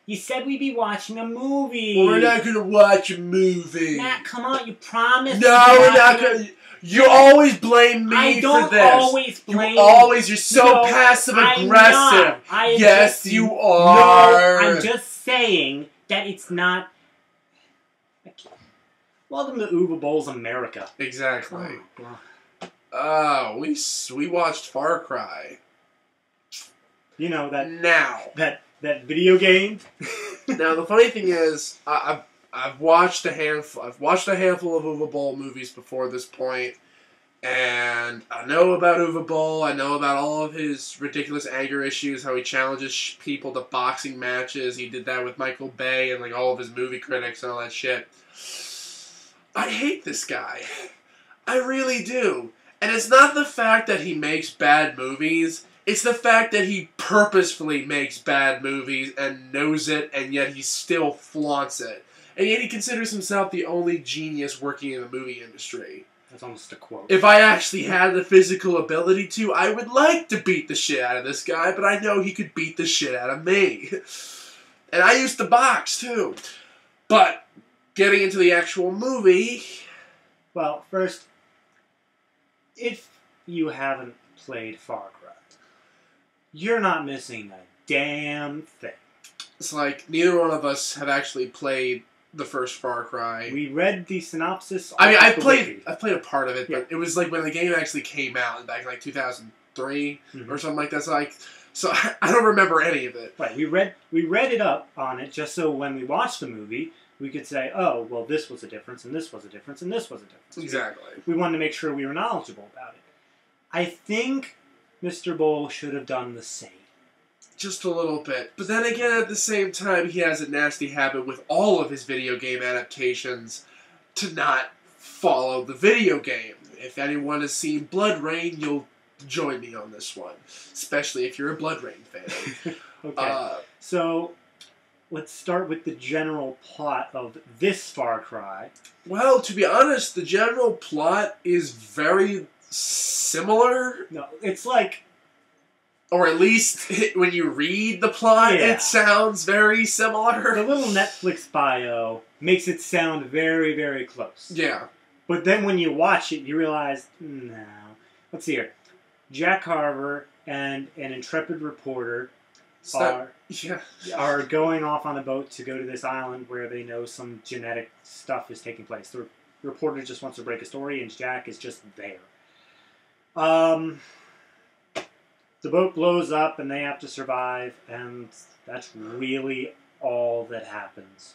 You said we'd be watching a movie. Well, we're not gonna watch a movie. Matt, come on, you promised. No, we're not gonna. You always blame me for this. I don't always blame you. You're so passive aggressive. Yes, you are. No, I'm just saying that it's not. Welcome to Uwe Boll's America. Exactly. Oh, we watched Far Cry. You know that now that video game. Now the funny thing is, I've watched a handful. I've watched a handful of Uwe Boll movies before this point, and I know about Uwe Boll. I know about all of his ridiculous anger issues. How he challenges people to boxing matches. He did that with Michael Bay and like all of his movie critics and all that shit. I hate this guy. I really do. And it's not the fact that he makes bad movies. It's the fact that he purposefully makes bad movies and knows it, and yet he still flaunts it. And yet he considers himself the only genius working in the movie industry. That's almost a quote. If I actually had the physical ability to, I would like to beat the shit out of this guy, but I know he could beat the shit out of me. And I used to box, too. But getting into the actual movie... Well, first, if you haven't played Far Cry, you're not missing a damn thing. It's like, neither one of us have actually played the first Far Cry. We read the synopsis. I mean, I've played a part of it, but it was like when the game actually came out back in like 2003 or something like that. So I don't remember any of it. Right, we read it up on it just so when we watched the movie, we could say, oh, well, this was a difference, and this was a difference, and this was a difference. Exactly. We wanted to make sure we were knowledgeable about it. I think Mr. Boll should have done the same. Just a little bit. But then again, at the same time, he has a nasty habit with all of his video game adaptations to not follow the video game. If anyone has seen Blood Rain, you'll join me on this one. Especially if you're a Blood Rain fan. Okay. So, let's start with the general plot of this Far Cry. Well, to be honest, the general plot is very similar. No, it's like... Or at least when you read the plot, it sounds very similar. The little Netflix bio makes it sound very, very close. Yeah. But then when you watch it, you realize, no. Let's see here. Jack Carver and an intrepid reporter are going off on a boat to go to this island where they know some genetic stuff is taking place. The reporter just wants to break a story, and Jack is just there. The boat blows up, and they have to survive, and that's really all that happens.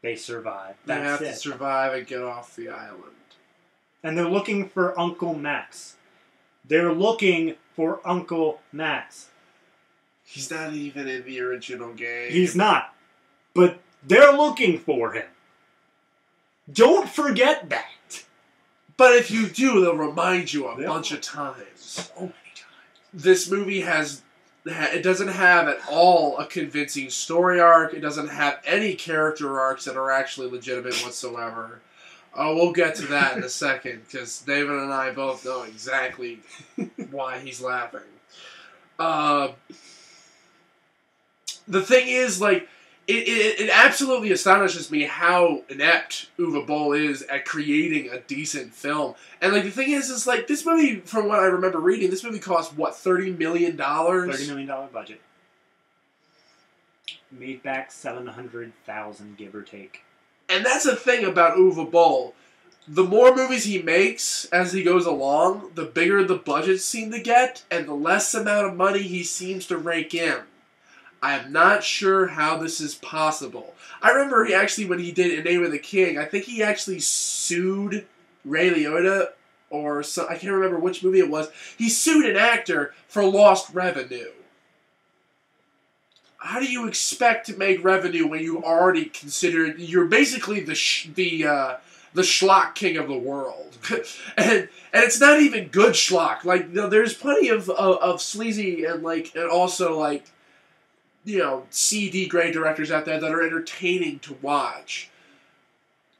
They survive. They have to survive and get off the island. And they're looking for Uncle Max. They're looking for Uncle Max. He's not even in the original game. He's not. But they're looking for him. Don't forget that. But if you do, they'll remind you a bunch of times. So many times. This movie it doesn't have at all a convincing story arc. It doesn't have any character arcs that are actually legitimate whatsoever. Oh, we'll get to that in a second, because David and I both know exactly why he's laughing. The thing is, like, it absolutely astonishes me how inept Uwe Boll is at creating a decent film. And, like, the thing is like, this movie, from what I remember reading, this movie cost, what, $30 million? $30 million budget. Made back $700,000, give or take. And that's the thing about Uwe Boll. The more movies he makes as he goes along, the bigger the budgets seem to get, and the less amount of money he seems to rake in. I am not sure how this is possible. I remember when he did A Name of the King, I think he actually sued Ray Liotta, I can't remember which movie it was. He sued an actor for lost revenue. How do you expect to make revenue when you already considered you're basically the schlock king of the world, and it's not even good schlock. Like, you know, there's plenty of sleazy and also like, you know, CD grade directors out there that are entertaining to watch.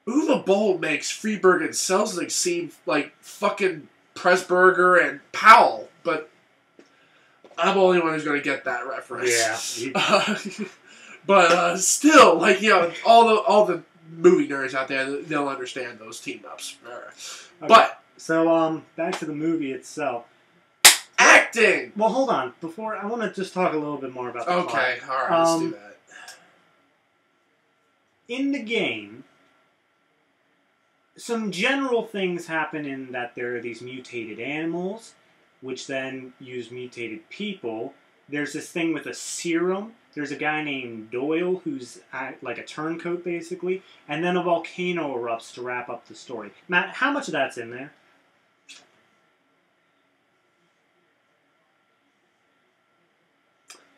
Uwe Boll makes Freeberg and Selznick seem like fucking Pressburger and Powell, but I'm the only one who's going to get that reference. Yeah. But still, like, you know, all the movie nerds out there, they'll understand those team ups. Okay. But back to the movie itself. acting. Well, hold on. Before I want to just talk a little bit more about the plot. Okay, all right, let's do that. In the game, some general things happen in that there are these mutated animals, which then use mutated people. There's this thing with a serum. There's a guy named Doyle who's like a turncoat, basically. And then a volcano erupts to wrap up the story. Matt, how much of that's in there?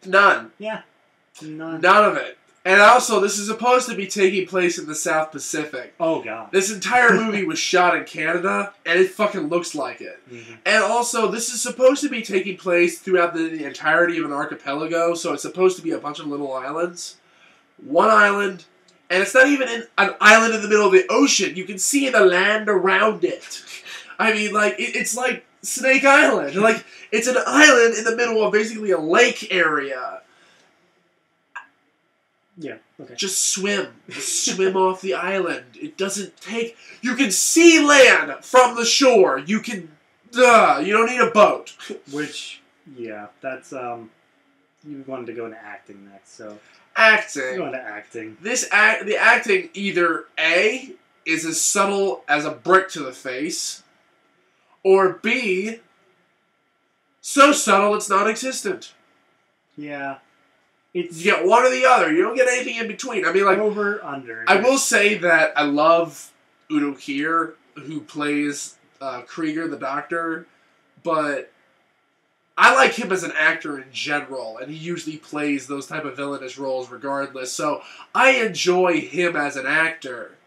None. Yeah. None. None of it. And also, this is supposed to be taking place in the South Pacific. Oh, God. This entire movie was shot in Canada, and it fucking looks like it. Mm-hmm. And also, this is supposed to be taking place throughout the entirety of an archipelago, so it's supposed to be a bunch of little islands. One island, and it's not even an island in the middle of the ocean. You can see the land around it. I mean, like, it's like Snake Island. Like, it's an island in the middle of basically a lake area. Yeah, okay. Just swim. Just swim off the island. It doesn't take... You can see land from the shore. You can... you don't need a boat. Which, yeah, that's, you wanted to go into acting next, so... Acting. Go into acting. The acting either A, is as subtle as a brick to the face, or B, so subtle it's non-existent. Yeah. It's You get one or the other. You don't get anything in between. I mean, like... over, under. I will say that I love Udo Kier, who plays Krieger, the doctor, but I like him as an actor in general, and he usually plays those type of villainous roles regardless, so I enjoy him as an actor.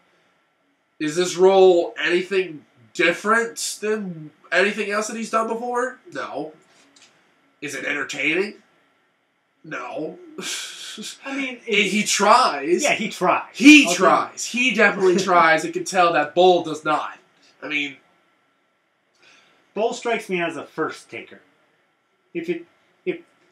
Is this role anything different than anything else that he's done before? No. Is it entertaining? No. I mean, he tries. Yeah, he tries. He tries. He definitely tries. I can tell that Boll does not. I mean... Boll strikes me as a first taker. If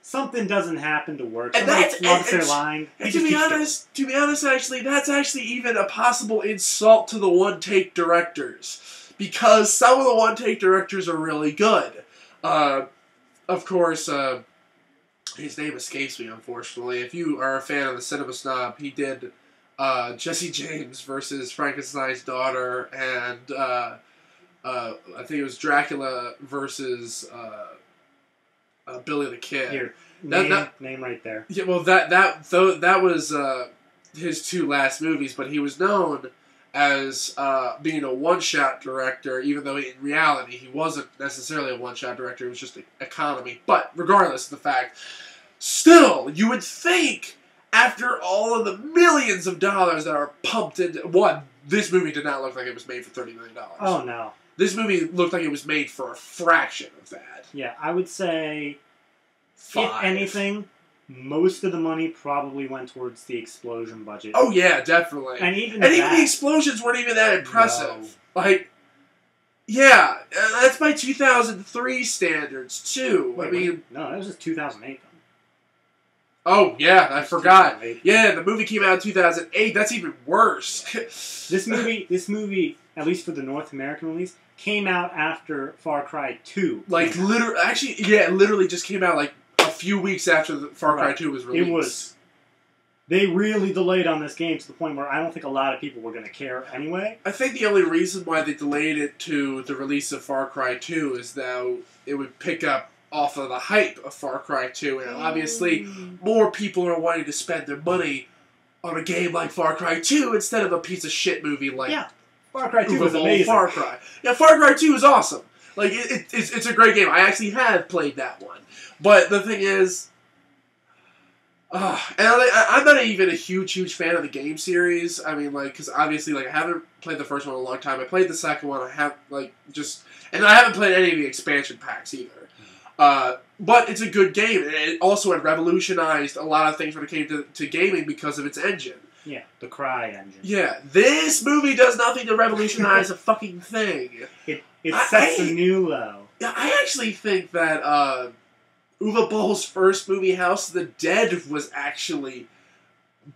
something doesn't happen to work, somebody flubs their line. And to be honest, actually, that's actually even a possible insult to the one-take directors. Because some of the one-take directors are really good. Of course, his name escapes me, unfortunately. If you are a fan of the Cinema Snob, he did Jesse James versus Frankenstein's daughter, and I think it was Dracula versus Billy the Kid. Here, name right there. Yeah, well, that was his two last movies, but he was known as being a one-shot director, even though in reality he wasn't necessarily a one-shot director. It was just an economy. But regardless of the fact, still, you would think after all of the millions of dollars that are pumped into... This movie did not look like it was made for $30 million. Oh, no. This movie looked like it was made for a fraction of that. Yeah, I would say, 5. if anything, most of the money probably went towards the explosion budget. Oh, yeah, definitely. And even the explosions weren't even that impressive. No. Like, yeah, that's by 2003 standards, too. Wait, I mean... No, that was just 2008. Oh, yeah, I forgot. Yeah, the movie came out in 2008. That's even worse. This movie, at least for the North American release, came out after Far Cry 2. Like, literally just came out, like, a few weeks after Far Cry 2 was released. They really delayed on this game to the point where I don't think a lot of people were going to care anyway. I think the only reason why they delayed it to the release of Far Cry 2 is that it would pick up off of the hype of Far Cry 2, and obviously more people are wanting to spend their money on a game like Far Cry 2 instead of a piece of shit movie like Far Cry 2 was amazing. Far Cry. Yeah, Far Cry 2 is awesome. Like, it's a great game. I actually have played that one. But the thing is... and I'm not even a huge fan of the game series. I mean, like, because obviously, like, I haven't played the first one in a long time. I played the second one. I have, like, and I haven't played any of the expansion packs either. But it's a good game. And it also had revolutionized a lot of things when it came to gaming because of its engine. Yeah, the Cry engine. Yeah, this movie does nothing to revolutionize a fucking thing. It sets a new low. Yeah, I actually think that Uwe Boll's first movie, House of the Dead, was actually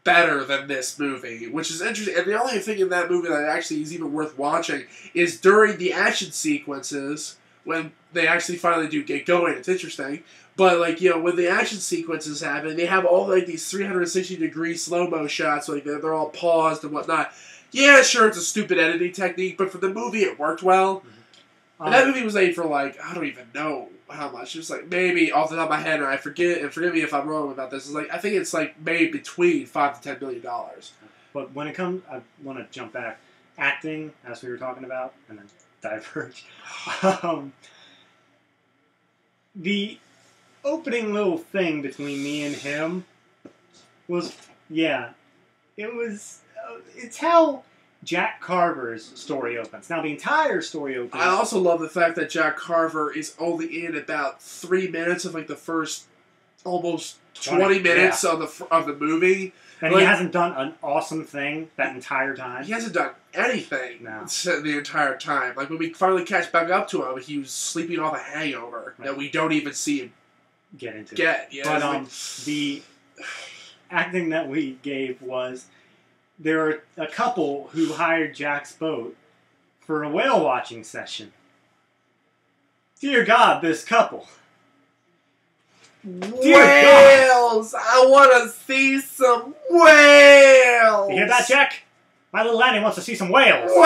better than this movie, which is interesting. And the only thing in that movie that actually is even worth watching is during the action sequences, when they actually finally do get going. It's interesting. But, like, you know, when the action sequences happen, they have all, like, these 360-degree slow-mo shots, like, they're all paused and whatnot. Yeah, sure, it's a stupid editing technique, but for the movie, it worked well. And that movie was made for, like, I don't even know how much. It was, like, maybe, off the top of my head, and I forget, and forgive me if I'm wrong about this, it's like, I think it's, like, made between $5 to $10 million. But when it comes, I want to jump back. Acting, as we were talking about, and then diverge. The opening little thing between me and him was, yeah, it was, it's how Jack Carver's story opens. Now, the entire story opens. I also love the fact that Jack Carver is only in about 3 minutes of, like, the first almost 20 minutes of the movie. And he hasn't done an awesome thing that entire time. He hasn't done anything the entire time. Like, when we finally catch back up to him, he was sleeping off a hangover that we don't even see him get into. Yeah, but the acting that we gave was, there were a couple who hired Jack's boat for a whale watching session. Dear God, this couple. Whales! I want to see some whales! You hear that, Jack? My little Annie wants to see some whales. Whales!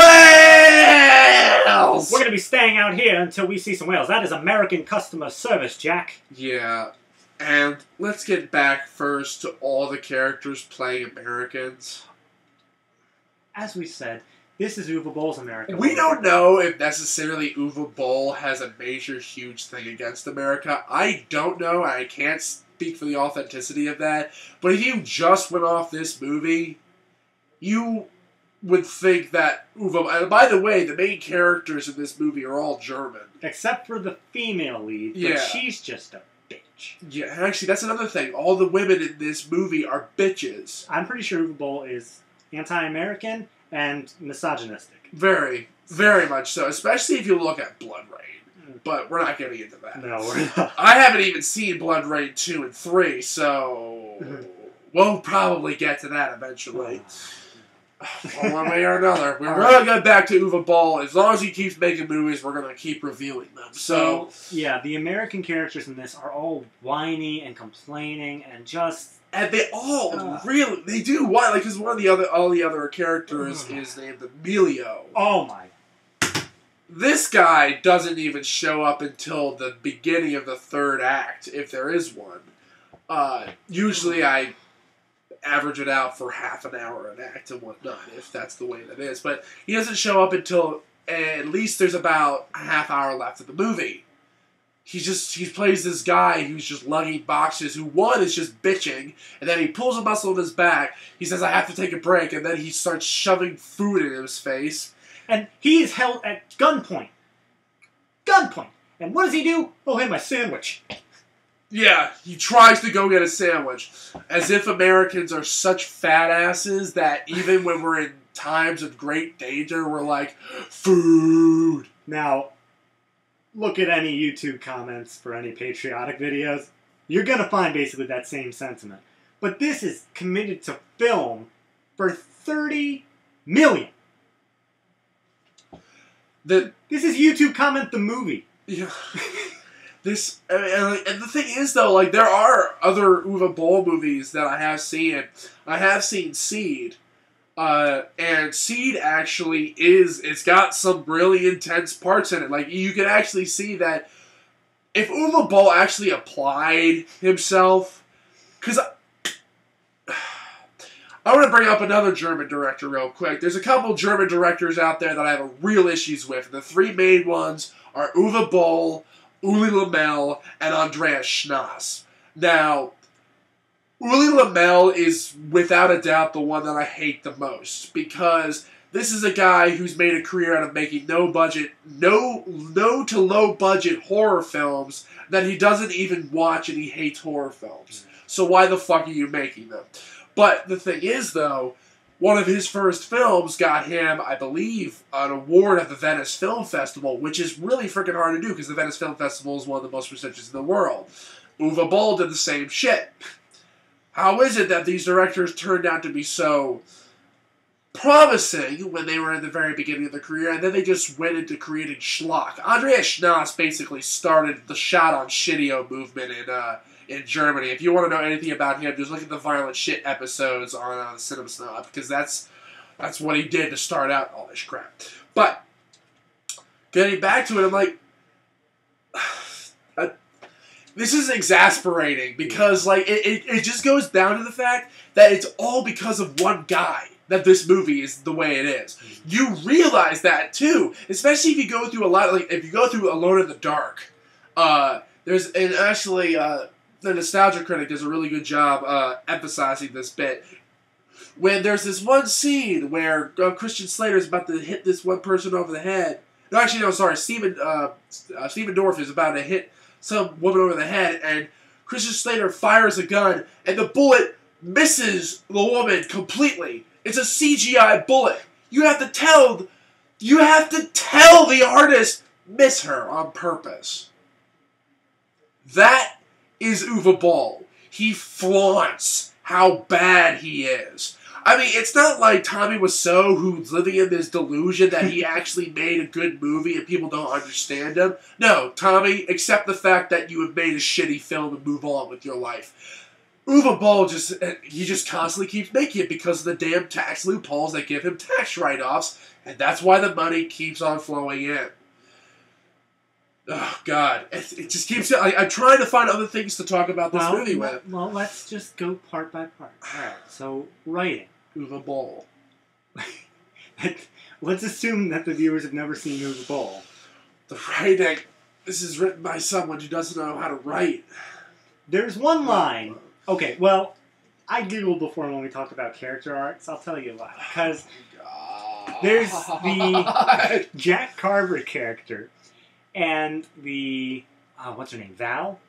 We're going to be staying out here until we see some whales. That is American customer service, Jack. Yeah. And let's get back first to all the characters playing Americans. As we said, this is Uwe Boll's America. We don't know if necessarily Uwe Boll has a major, huge thing against America. I don't know. I can't speak for the authenticity of that. But if you just went off this movie, you would think that Uwe... And by the way, the main characters in this movie are all German. Except for the female lead, but she's just a bitch. Yeah, actually, that's another thing. All the women in this movie are bitches. I'm pretty sure Uwe Boll is anti-American and misogynistic. Very, very much so. Especially if you look at Blood Rain. But we're not getting into that. No, we're not. I haven't even seen Blood Rain 2 and 3, so we'll probably get to that eventually. One way or another. We're going to get back to Uwe Boll. As long as he keeps making movies, we're going to keep reviewing them. So, yeah, the American characters in this are all whiny and complaining and just... And they all really... They do whine. Like, because all the other characters is named Emilio. Oh, my... This guy doesn't even show up until the beginning of the third act, if there is one. Usually I average it out for half an hour an act and whatnot, if that's the way that is. But he doesn't show up until at least there's about a half hour left of the movie. He plays this guy who's just lugging boxes, who one is just bitching, and then he pulls a muscle in his back, he says, I have to take a break, and then he starts shoving food in his face. And he is held at gunpoint. Gunpoint. And what does he do? Oh, hey, my sandwich. Yeah, he tries to go get a sandwich. As if Americans are such fat asses that even when we're in times of great danger, we're like, food. Now, look at any YouTube comments for any patriotic videos. You're going to find basically that same sentiment. But this is committed to film for $30 million. This is YouTube comment the movie. Yeah. And the thing is, though, like, there are other Uwe Boll movies that I have seen. I have seen Seed. And Seed actually it's got some really intense parts in it. Like, you can actually see that if Uwe Boll actually applied himself, because I want to bring up another German director real quick. There's a couple German directors out there that I have real issues with. The three main ones are Uwe Boll, Uli Lamel, and Andreas Schnaas. Now, Uli Lamel is without a doubt the one that I hate the most, because this is a guy who's made a career out of making no to low budget horror films that he doesn't even watch, and he hates horror films. So why the fuck are you making them? But the thing is, though, one of his first films got him, I believe, an award at the Venice Film Festival, which is really freaking hard to do, because the Venice Film Festival is one of the most prestigious in the world. Uwe Boll did the same shit. How is it that these directors turned out to be so promising when they were in the very beginning of their career, and then they just went into creating schlock? Andreas Schnaas basically started the shot on shitio movement in Germany. If you want to know anything about him, just look at the violent shit episodes on Cinema Snob, because that's what he did to start out all this crap. But getting back to it, I'm like, this is exasperating because like it just goes down to the fact that it's all because of one guy that this movie is the way it is. You realize that too, especially if you go through a lot. Like if you go through Alone in the Dark, there's and actually the Nostalgia Critic does a really good job emphasizing this bit. When there's this one scene where Christian Slater is about to hit this one person over the head. No, actually, no, sorry. Stephen Dorff is about to hit some woman over the head, and Christian Slater fires a gun, and the bullet misses the woman completely. It's a CGI bullet. You have to tell the artist miss her on purpose. That is Uwe Boll. He flaunts how bad he is. I mean, it's not like Tommy Wiseau, who's living in this delusion that he actually made a good movie and people don't understand him. No, Tommy, accept the fact that you have made a shitty film and move on with your life. Uwe Boll just constantly keeps making it because of the damn tax loopholes that give him tax write-offs, and that's why the money keeps on flowing in. Oh, God. It just keeps... I'm trying to find other things to talk about this movie with. Well, let's just go part by part. Alright, so, writing. Uwe Boll. Let's assume that the viewers have never seen Uwe Boll. The writing. This is written by someone who doesn't know how to write. There's one line. Okay, well, I giggled before when we talked about character arcs. I'll tell you why. Because there's the Jack Carver character and the... what's her name? Val?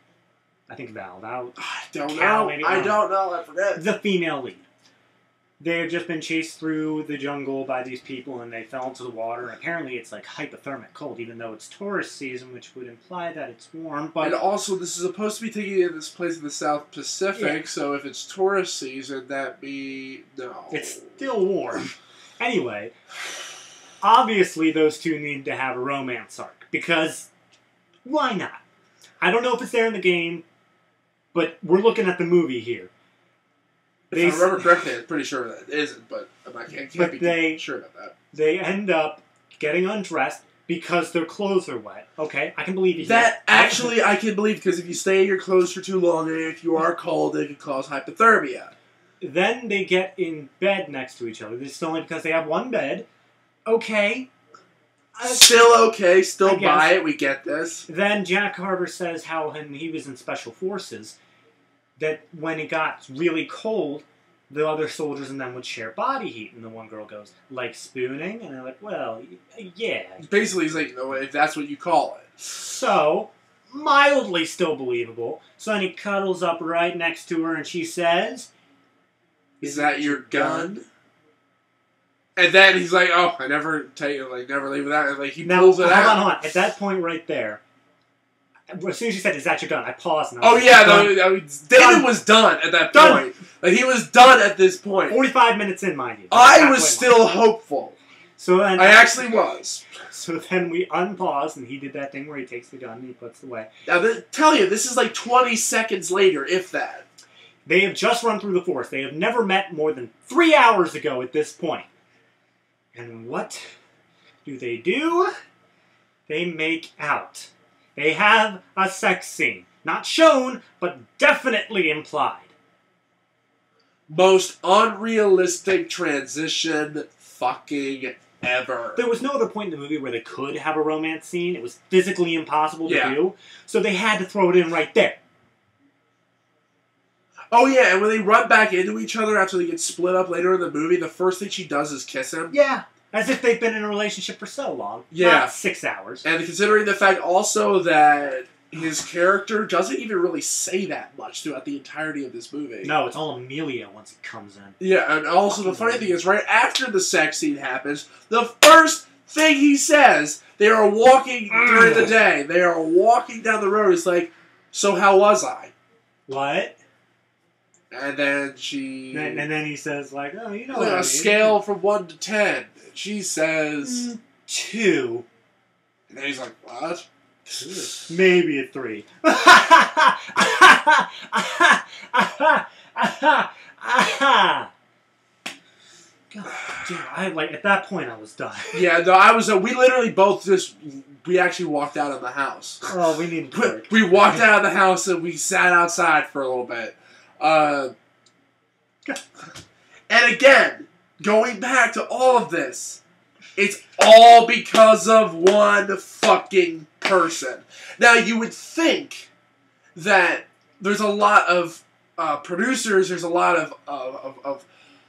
I think Val. I don't know. I don't know. I forget. The female lead. They have just been chased through the jungle by these people, and they fell into the water. And apparently, it's like hypothermic cold, even though it's tourist season, which would imply that it's warm. But and also, this is supposed to be taking this place in the South Pacific, so if it's tourist season, no. It's still warm. Anyway, obviously, those two need to have a romance arc because why not? I don't know if it's there in the game, but we're looking at the movie here. If I remember correctly, I'm pretty sure that it isn't, but I can't be sure about that. They end up getting undressed because their clothes are wet. Okay, I can believe you. That actually I can believe, because if you stay in your clothes for too long, and if you are cold, it can cause hypothermia. Then they get in bed next to each other. This is only because they have one bed. Okay. Still okay, still buy it, we get this. Then Jack Carver says how when he was in Special Forces, that when it got really cold, the other soldiers and them would share body heat. And the one girl goes, like spooning? And they're like, well, yeah. Basically, he's like, if that's what you call it. So, mildly still believable. So then he cuddles up right next to her and she says, Is that your gun? And then he's like, oh, I never never leave that. And like, he pulls it out. Hold on. At that point right there, as soon as you said, is that your gun? I paused. And David was done at that point. Like, he was done at this point. 45 minutes in, mind you. I was still hopeful. So then, I actually was. So then we unpaused, and he did that thing where he takes the gun and he puts it away. Now, tell you, this is like 20 seconds later, if that. They have just run through the forest. They have never met more than 3 hours ago at this point. And what do? They make out. They have a sex scene. Not shown, but definitely implied. Most unrealistic transition fucking ever. There was no other point in the movie where they could have a romance scene. It was physically impossible to do. So they had to throw it in right there. Oh yeah, and when they run back into each other after they get split up later in the movie, the first thing she does is kiss him. Yeah. As if they've been in a relationship for so long. Yeah. Not 6 hours. And considering the fact also that his character doesn't even really say that much throughout the entirety of this movie. No, it's all Amelia once he comes in. Yeah, and also the funny thing is, right after the sex scene happens, the first thing he says, they are walking during the day, they are walking down the road, he's like, so how was I? What? And then she... And then he says, like, oh, you know like what I mean. A scale from 1 to 10. She says... 2. And then he's like, what? Maybe a 3. God damn, at that point I was done. Yeah, no, I was, we literally both we actually walked out of the house. Oh, we need to We walked out of the house and we sat outside for a little bit. And again, going back to all of this, it's all because of one fucking person. Now, you would think that there's a lot of producers, there's a lot of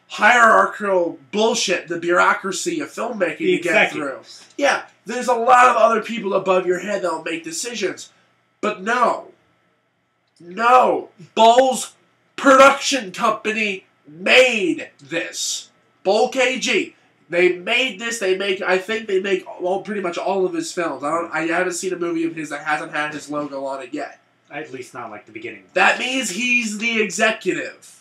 hierarchical bullshit, the bureaucracy of filmmaking to get through. Yeah, there's a lot of other people above your head that will make decisions. But no. No. Boll's production company made this. Boll KG. They made this. I think they make pretty much all of his films. I haven't seen a movie of his that hasn't had his logo on it yet. At least not like the beginning. That means he's the executive.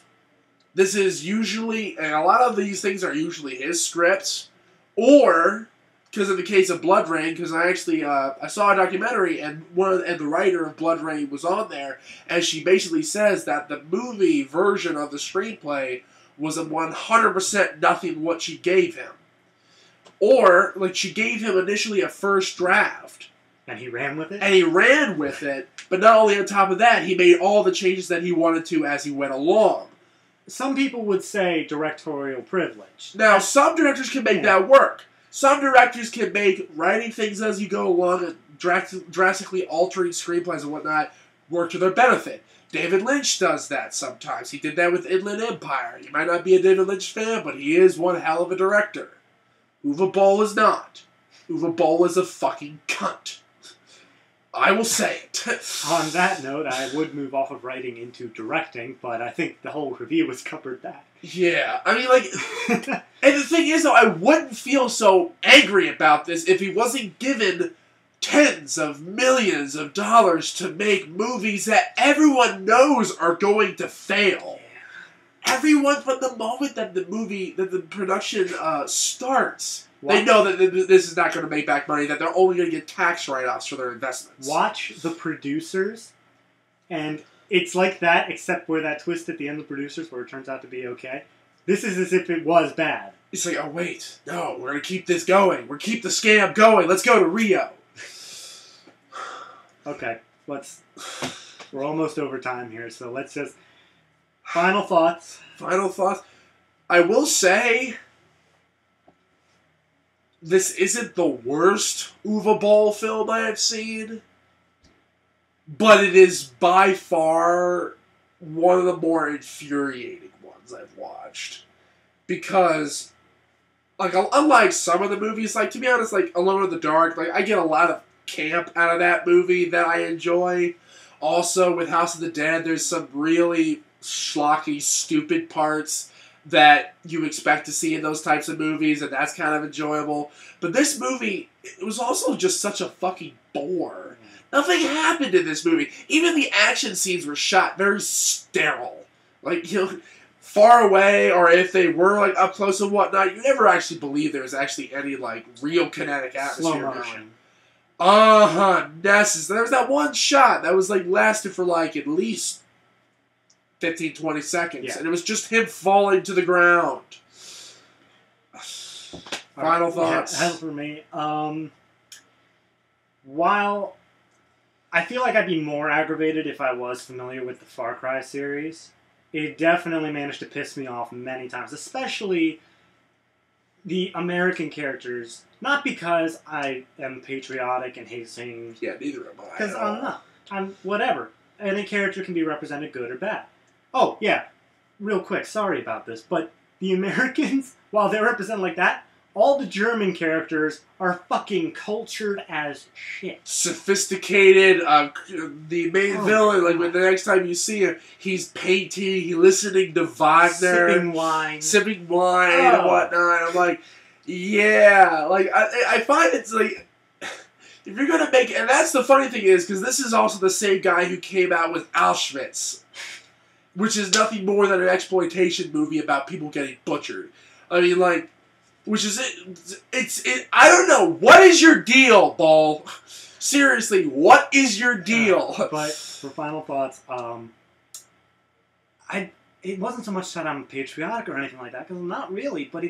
This is usually, and a lot of these things are usually his scripts, or, because in the case of Blood Rain, because I actually, I saw a documentary, and the writer of Blood Rain was on there, and she basically says that the movie version of the screenplay was a 100% nothing what she gave him. Or, like, she gave him initially a first draft. And he ran with it? And he ran with it, but not only on top of that, he made all the changes that he wanted to as he went along. Some people would say directorial privilege. Now, some directors can make that work. Some directors can make writing things as you go along and drastically altering screenplays and whatnot work to their benefit. David Lynch does that sometimes. He did that with Inland Empire. You might not be a David Lynch fan, but he is one hell of a director. Uwe Boll is not. Uwe Boll is a fucking cunt. I will say it. On that note, I would move off of writing into directing, but I think the whole review has covered that. Yeah, I mean, like, and the thing is, though, I wouldn't feel so angry about this if he wasn't given tens of millions of dollars to make movies that everyone knows are going to fail. Everyone, from the moment that the production starts, they know that this is not going to make back money, that they're only going to get tax write-offs for their investments. Watch the producers, and it's like that, except where that twist at the end of the producers, where it turns out to be okay. This is as if it was bad. It's like, oh wait, no, we're going to keep this going. We're going to keep the scam going. Let's go to Rio. Okay, we're almost over time here, so let's just... Final thoughts. Final thoughts. I will say, this isn't the worst Uwe Boll film I have seen, but it is by far one of the more infuriating ones I've watched. Because, like, unlike some of the movies, like, to be honest, like, Alone in the Dark, like, I get a lot of camp out of that movie that I enjoy. Also, with House of the Dead, there's some really schlocky, stupid parts that you expect to see in those types of movies, and that's kind of enjoyable. But this movie, it was also just such a fucking bore. Nothing happened in this movie. Even the action scenes were shot very sterile. Like, you know, far away, or if they were, like, up close and whatnot, you never actually believe there was actually any, like, real kinetic atmosphere going. Necessary. There was that one shot that was, like, lasted for, like, at least 15, 20 seconds. Yeah. And it was just him falling to the ground. Final thoughts? Yeah, as for me, while I feel like I'd be more aggravated if I was familiar with the Far Cry series, it definitely managed to piss me off many times, especially the American characters. Not because I am patriotic and hate seeing... Yeah, neither am I. Because I'm not. I'm whatever. Any character can be represented good or bad. Oh, yeah. Real quick, sorry about this, but the Americans, while they're represented like that, all the German characters are fucking cultured as shit. Sophisticated, the main villain, like, when the next time you see him, he's painting, he's listening to Wagner. Sipping wine and whatnot. I'm like, yeah. Like, I find it's like, if you're gonna make, and that's the funny thing is, because this is also the same guy who came out with Auschwitz. which is nothing more than an exploitation movie about people getting butchered. I mean, like, which is it. I don't know. What is your deal, Boll? Seriously, what is your deal? But for final thoughts, it wasn't so much that I'm patriotic or anything like that, because I'm not really. But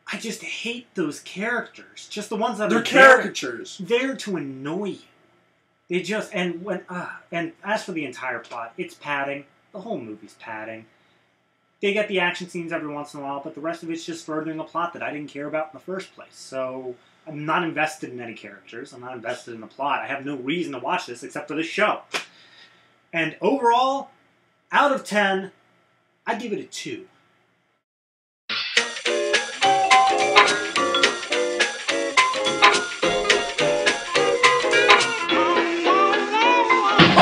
I just hate those characters. Just the ones that they're are caricatures. There to annoy you. They just and as for the entire plot, it's padding. The whole movie's padding. They get the action scenes every once in a while, but the rest of it's just furthering a plot that I didn't care about in the first place. So I'm not invested in any characters. I'm not invested in the plot. I have no reason to watch this except for this show. And overall, out of 10, I'd give it a 2.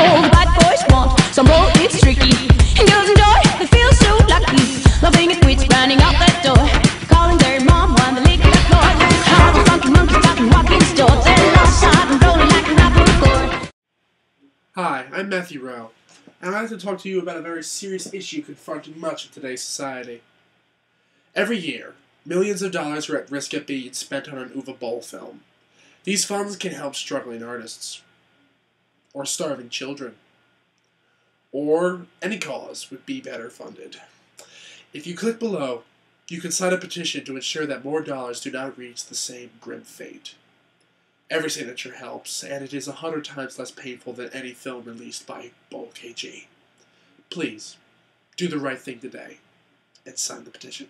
Oh, the bad boys want some more, it's tricky. And girls enjoy, they feel so lucky. Loving it, quits running out that door. Calling their mom while they lick that floor. How the funky monkeys got them walking stores. They're lost side and rolling like a rapper. Hi, I'm Matthew Rowe, and I'd like to talk to you about a very serious issue confronting much of today's society. Every year, millions of dollars are at risk of being spent on an Uwe Boll film. These funds can help struggling artists, or starving children, or any cause would be better funded. If you click below, you can sign a petition to ensure that more dollars do not reach the same grim fate. Every signature helps, and it is 100 times less painful than any film released by Boll KG. Please, do the right thing today, and sign the petition.